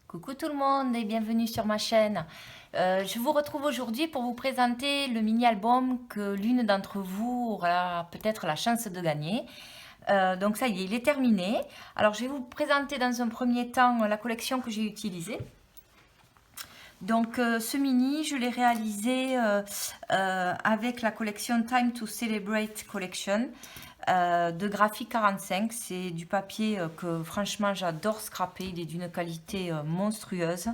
Coucou tout le monde et bienvenue sur ma chaîne. Je vous retrouve aujourd'hui pour vous présenter le mini-album que l'une d'entre vous aura peut-être la chance de gagner. Donc ça y est, il est terminé. Alors je vais vous présenter dans un premier temps la collection que j'ai utilisée. Donc ce mini, je l'ai réalisé avec la collection Time to Celebrate Collection de Graphique 45. C'est du papier que franchement j'adore scraper, il est d'une qualité monstrueuse.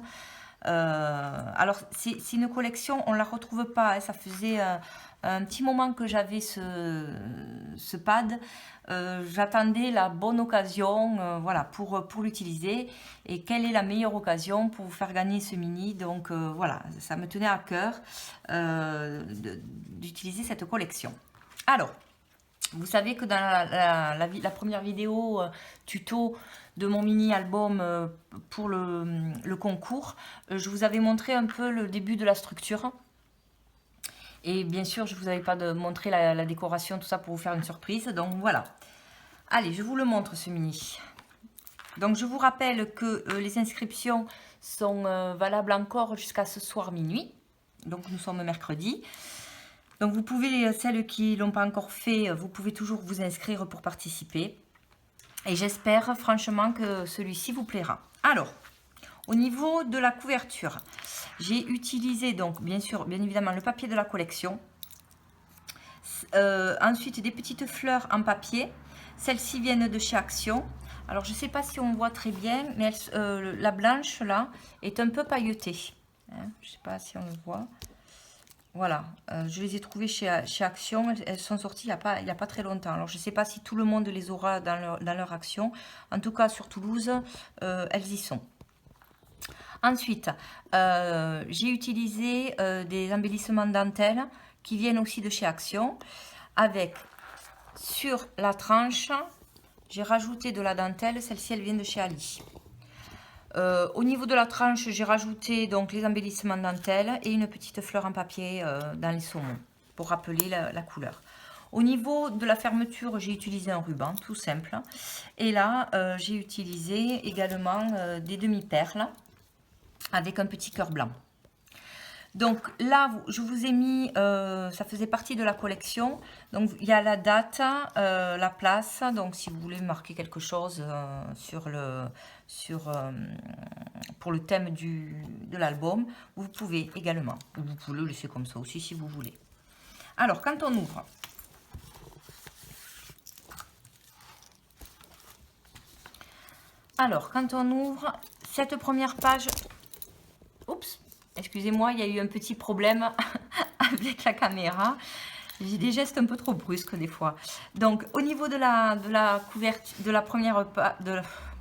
Alors c'est une collection, on ne la retrouve pas, hein, ça faisait un petit moment que j'avais ce pad. J'attendais la bonne occasion voilà, pour l'utiliser. Et quelle est la meilleure occasion pour vous faire gagner ce mini? Donc voilà, ça me tenait à cœur d'utiliser cette collection. Alors, vous savez que dans la première vidéo tuto de mon mini-album pour le concours, je vous avais montré un peu le début de la structure. Et bien sûr, je ne vous avais pas montré la décoration, tout ça pour vous faire une surprise. Donc voilà. Allez, je vous le montre ce mini. Donc je vous rappelle que les inscriptions sont valables encore jusqu'à ce soir minuit. Donc nous sommes mercredi. Donc vous pouvez, celles qui ne l'ont pas encore fait, vous pouvez toujours vous inscrire pour participer. Et j'espère franchement que celui-ci vous plaira. Alors, au niveau de la couverture, j'ai utilisé donc bien évidemment le papier de la collection. Ensuite des petites fleurs en papier. Celles-ci viennent de chez Action. Alors je ne sais pas si on voit très bien, mais la blanche là est un peu pailletée. Hein, je ne sais pas si on le voit. Voilà, je les ai trouvées chez Action, elles sont sorties il y a pas très longtemps. Alors je ne sais pas si tout le monde les aura dans leur Action. En tout cas sur Toulouse, elles y sont. Ensuite, j'ai utilisé des embellissements dentelle qui viennent aussi de chez Action. Avec, sur la tranche, j'ai rajouté de la dentelle, celle-ci elle vient de chez Ali. Au niveau de la tranche, j'ai rajouté donc les embellissements dentelle et une petite fleur en papier dans les saumons pour rappeler la couleur. Au niveau de la fermeture, j'ai utilisé un ruban tout simple. Et là, j'ai utilisé également des demi-perles avec un petit cœur blanc. Donc là, je vous ai mis, ça faisait partie de la collection. Donc il y a la date, la place. Donc si vous voulez marquer quelque chose pour le thème de l'album, vous pouvez également. Vous pouvez le laisser comme ça aussi si vous voulez. Alors quand on ouvre, cette première page, oups, excusez-moi, il y a eu un petit problème avec la caméra. J'ai des gestes un peu trop brusques des fois. Donc au niveau de la couverture, de la première page,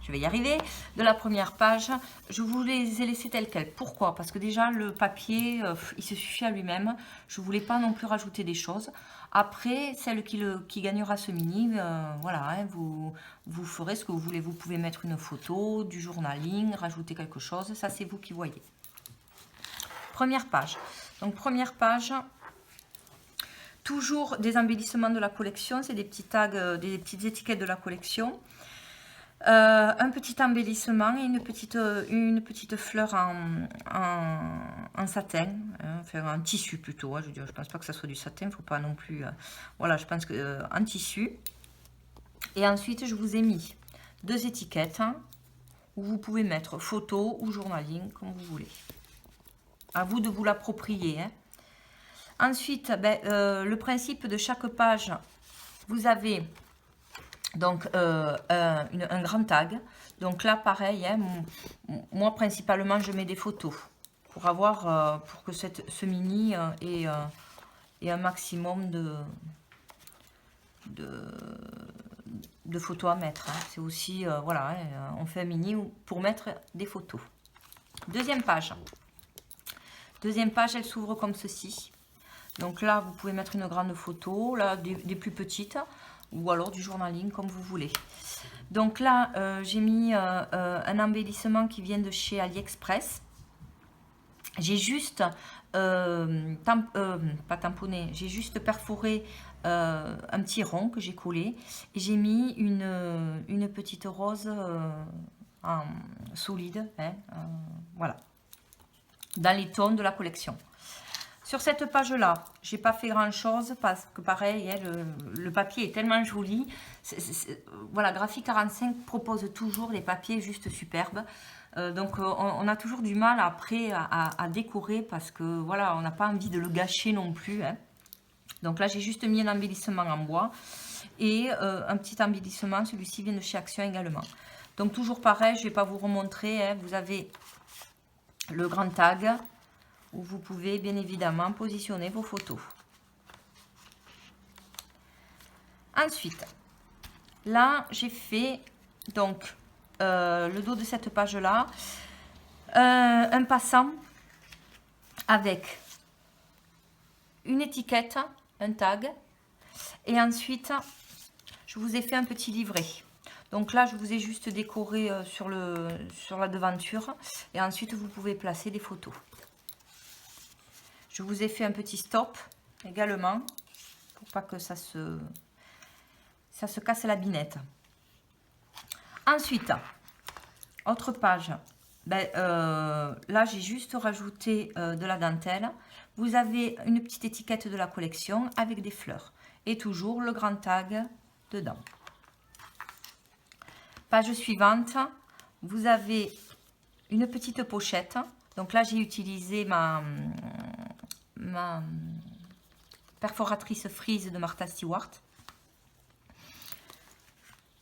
je vais y arriver, de la première page, je vous les ai laissés tels quels. Pourquoi? Parce que déjà le papier, il se suffit à lui-même. Je ne voulais pas non plus rajouter des choses. Après, celle qui gagnera ce mini, voilà, hein, vous ferez ce que vous voulez. Vous pouvez mettre une photo, du journaling, rajouter quelque chose. Ça, c'est vous qui voyez. Première page. Donc première page, toujours des embellissements de la collection, c'est des petits tags, des petites étiquettes de la collection. Un petit embellissement et une petite fleur en satin, hein, enfin en tissu plutôt. Hein, je pense pas que ça soit du satin, il ne faut pas non plus. Voilà, je pense que en tissu. Et ensuite, je vous ai mis deux étiquettes hein, où vous pouvez mettre photo ou journaling, comme vous voulez. À vous de vous l'approprier. Hein. Ensuite, le principe de chaque page, vous avez donc un grand tag. Donc là, pareil, hein, moi principalement, je mets des photos pour pour que ce mini ait un maximum de photos à mettre. Hein. C'est aussi, voilà, hein, on fait un mini pour mettre des photos. Deuxième page. Deuxième page, elle s'ouvre comme ceci. Donc là, vous pouvez mettre une grande photo, là, des plus petites, ou alors du journaling, comme vous voulez. Donc là, j'ai mis un embellissement qui vient de chez AliExpress. J'ai juste, pas tamponné, j'ai juste perforé un petit rond que j'ai collé. Et j'ai mis une petite rose en solide, hein, voilà, dans les tons de la collection. Sur cette page-là, j'ai pas fait grand-chose parce que pareil, hein, le papier est tellement joli. Voilà, Graphique 45 propose toujours des papiers juste superbes. Donc on a toujours du mal après à décorer parce que voilà, on n'a pas envie de le gâcher non plus. Hein. Donc là, j'ai juste mis un embellissement en bois et un petit embellissement. Celui-ci vient de chez Action également. Donc toujours pareil, je ne vais pas vous remontrer. Hein. Vous avez le grand tag où vous pouvez bien évidemment positionner vos photos. Ensuite, là j'ai fait donc le dos de cette page là, un passant avec une étiquette, un tag, et ensuite je vous ai fait un petit livret. Donc là je vous ai juste décoré sur la devanture et ensuite vous pouvez placer des photos. Je vous ai fait un petit stop également pour pas que ça se casse la binette. Ensuite, autre page, là j'ai juste rajouté de la dentelle. Vous avez une petite étiquette de la collection avec des fleurs et toujours le grand tag dedans. Page suivante, vous avez une petite pochette. Donc là j'ai utilisé ma perforatrice frise de Martha Stewart.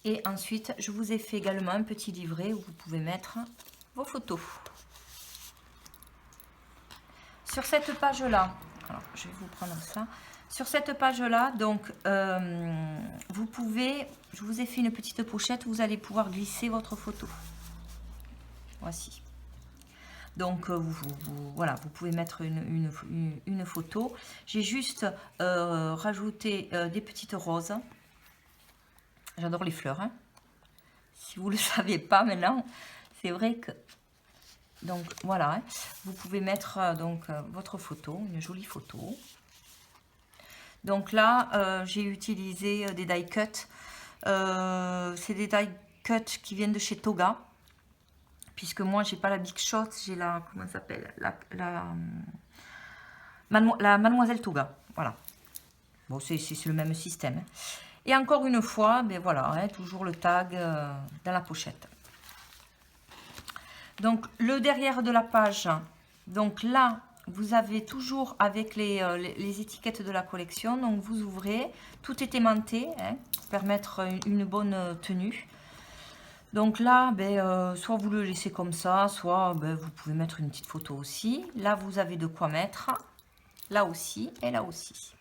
Et ensuite, je vous ai fait également un petit livret où vous pouvez mettre vos photos. Sur cette page-là, alors je vais vous prendre ça. Sur cette page-là, donc, vous pouvez, je vous ai fait une petite pochette où vous allez pouvoir glisser votre photo. Voici. Donc, voilà, vous pouvez mettre une photo. J'ai juste rajouté des petites roses. J'adore les fleurs. Hein. Si vous ne le savez pas maintenant, c'est vrai que... Donc, voilà. Hein. Vous pouvez mettre votre photo, une jolie photo. Donc là, j'ai utilisé des die cuts. C'est des die cuts qui viennent de chez Toga. Puisque moi, j'ai pas la Big Shot, j'ai la... Comment ça s'appelle la Mademoiselle Toga. Voilà. Bon, c'est le même système. Hein. Et encore une fois, ben voilà, hein, toujours le tag dans la pochette. Donc, le derrière de la page, donc là, vous avez toujours avec les étiquettes de la collection. Donc, vous ouvrez, tout est aimanté, hein, pour permettre une bonne tenue. Donc là, soit vous le laissez comme ça, soit vous pouvez mettre une petite photo aussi. Là, vous avez de quoi mettre, là aussi et là aussi.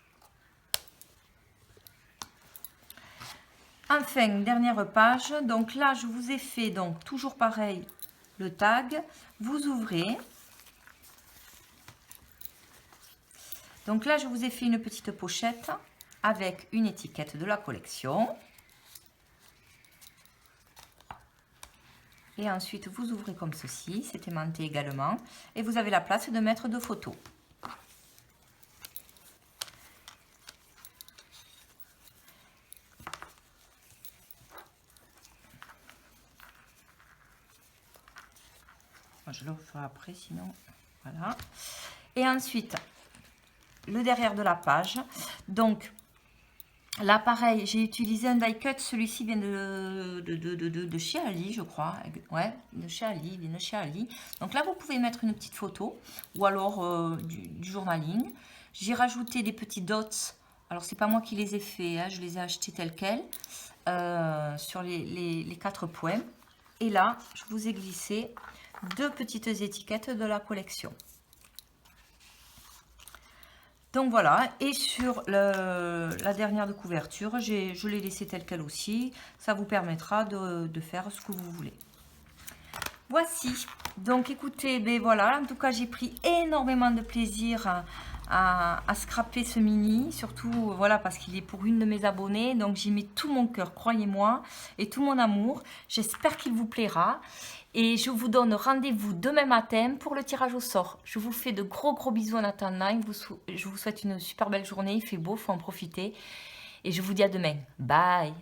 Enfin, dernière page, donc là je vous ai fait donc toujours pareil le tag, vous ouvrez. Donc là je vous ai fait une petite pochette avec une étiquette de la collection. Et ensuite vous ouvrez comme ceci, c'est aimanté également. Et vous avez la place de mettre deux photos. Je le ferai après, sinon, voilà. Et ensuite, le derrière de la page. Donc, là, pareil, j'ai utilisé un die cut. Celui-ci vient de chez Ali, je crois. Ouais, de chez Ali, vient de chez Ali. Donc là, vous pouvez mettre une petite photo ou alors du journaling. J'ai rajouté des petits dots. Alors, c'est pas moi qui les ai faits, hein, je les ai achetés tels quels sur les 4 points. Et là, je vous ai glissé deux petites étiquettes de la collection. Donc voilà, et sur la dernière de couverture, je l'ai laissé telle qu'elle aussi. Ça vous permettra de faire ce que vous voulez. Voici. Donc écoutez, voilà, en tout cas j'ai pris énormément de plaisir à scraper ce mini, surtout voilà parce qu'il est pour une de mes abonnées, donc j'y mets tout mon cœur, croyez-moi, et tout mon amour. J'espère qu'il vous plaira. Et je vous donne rendez-vous demain matin pour le tirage au sort. Je vous fais de gros bisous en attendant. Je vous souhaite une super belle journée. Il fait beau, il faut en profiter. Et je vous dis à demain. Bye!